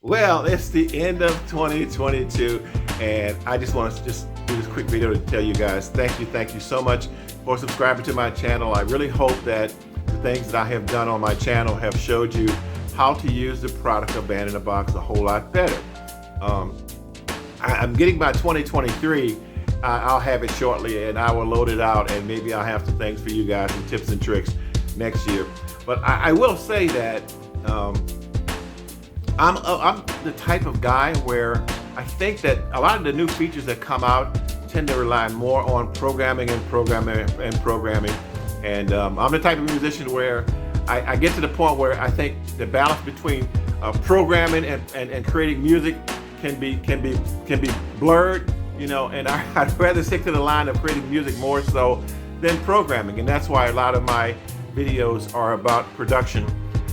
Well, it's the end of 2022, and I just want to just do this quick video to tell you guys thank you so much for subscribing to my channel. I really hope that the things that I have done on my channel have showed you how to use the product of Band in a Box a whole lot better. I'm getting by 2023. I'll have it shortly, and I will load it out, and maybe I'll have some things for you guys, some tips and tricks next year. But I will say that I'm the type of guy where I think that a lot of the new features that come out tend to rely more on programming. And I'm the type of musician where I get to the point where I think the balance between programming and creating music can be blurred, you know, and I'd rather stick to the line of creating music more so than programming. And that's why a lot of my videos are about production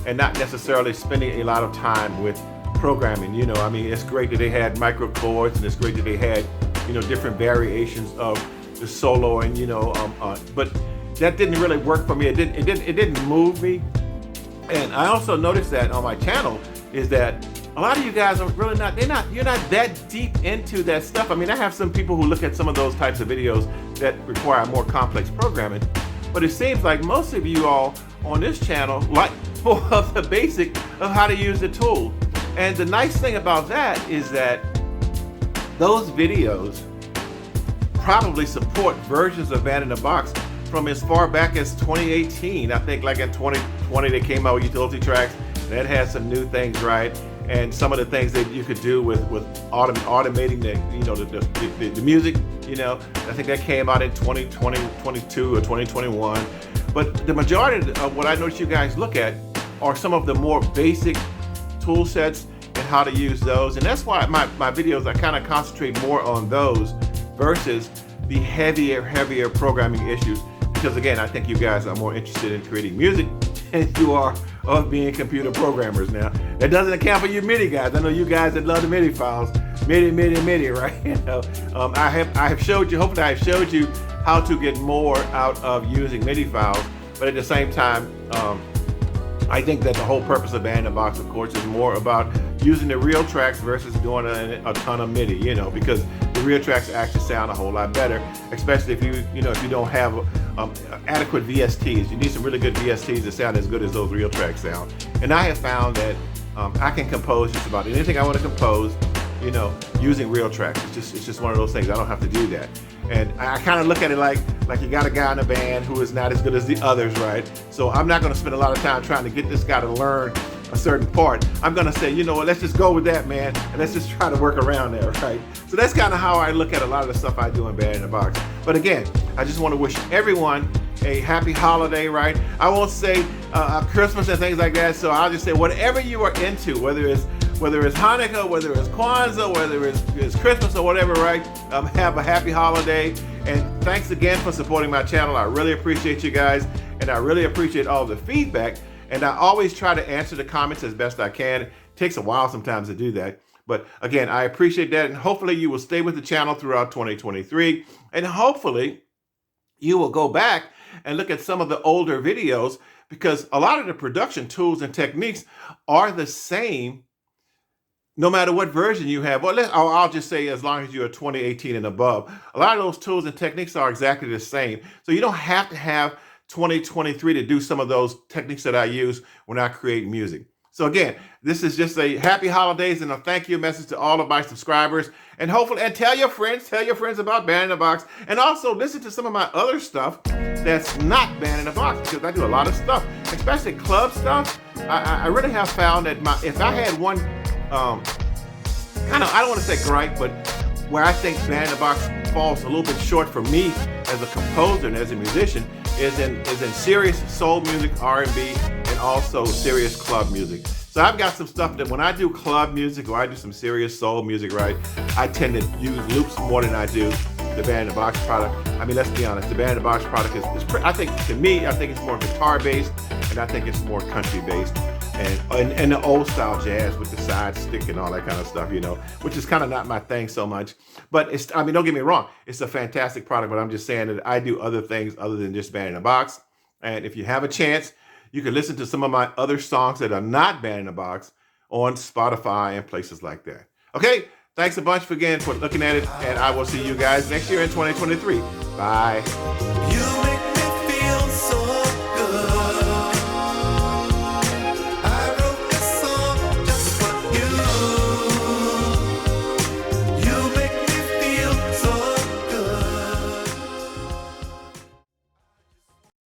and not necessarily spending a lot of time with programming. You know, I mean, it's great that they had micro chords, and it's great that they had, you know, different variations of the solo, and but that didn't really work for me. It didn't move me. And I also noticed that on my channel is that a lot of you guys are really you're not that deep into that stuff. I mean, I have some people who look at some of those types of videos that require more complex programming, but it seems like most of you all on this channel like more of the basic of how to use the tool. And the nice thing about that is that those videos probably support versions of Band in a Box from as far back as 2018. I think like in 2020 they came out with utility tracks that had some new things, right? And some of the things that you could do with automating the music, you know, I think that came out in 2020, 22 or 2021. But the majority of what I notice you guys look at are some of the more basic tool sets and how to use those. And that's why my videos, I kind of concentrate more on those versus the heavier programming issues. Because again, I think you guys are more interested in creating music than you are of being computer programmers. Now, that doesn't account for you MIDI guys. I know you guys that love the MIDI files. MIDI, right? You know, I have showed you, hopefully I have showed you how to get more out of using MIDI files. But at the same time, I think that the whole purpose of Band in a Box, of course, is more about using the real tracks versus doing a ton of MIDI, you know, because the real tracks actually sound a whole lot better, especially if you don't have adequate VSTs. You need some really good VSTs to sound as good as those real tracks sound. And I have found that I can compose just about anything I want to compose, you know, using real tracks. It's just one of those things. I don't have to do that. And I kind of look at it like you got a guy in a band who is not as good as the others, right? So I'm not going to spend a lot of time trying to get this guy to learn a certain part. I'm going to say, you know what, let's just go with that, man, and let's just try to work around there, right? So that's kind of how I look at a lot of the stuff I do in Band in a Box. But again, I just want to wish everyone a happy holiday, right? I won't say Christmas and things like that, so I'll just say whatever you are into, whether it's Hanukkah, whether it's Kwanzaa, whether it's Christmas or whatever, right? Have a happy holiday. And thanks again for supporting my channel. I really appreciate you guys, and I really appreciate all the feedback. And I always try to answer the comments as best I can. It takes a while sometimes to do that. But again, I appreciate that. And hopefully you will stay with the channel throughout 2023. And hopefully you will go back and look at some of the older videos, because a lot of the production tools and techniques are the same no matter what version you have. Well, I'll just say as long as you're 2018 and above. A lot of those tools and techniques are exactly the same. So you don't have to have 2023 to do some of those techniques that I use when I create music. So again, this is just a happy holidays and a thank you message to all of my subscribers. And hopefully, and tell your friends about Band in a Box. And also listen to some of my other stuff that's not Band in a Box, because I do a lot of stuff, especially club stuff. I really have found that if I had one I don't want to say gripe, but where I think Band in a Box falls a little bit short for me as a composer and as a musician is in serious soul music, R&B, and also serious club music. So I've got some stuff that when I do club music or I do some serious soul music, right, I tend to use loops more than I do the Band in a Box product. I mean, let's be honest, the Band in a Box product is I think it's more guitar based, and I think it's more country based. And the old style jazz with the side stick and all that kind of stuff, you know, which is kind of not my thing so much. But don't get me wrong, it's a fantastic product, but I'm just saying that I do other things other than just Band in a Box. And if you have a chance, you can listen to some of my other songs that are not Band in a Box on Spotify and places like that. Okay, thanks a bunch again for looking at it, and I will see you guys next year in 2023. Bye.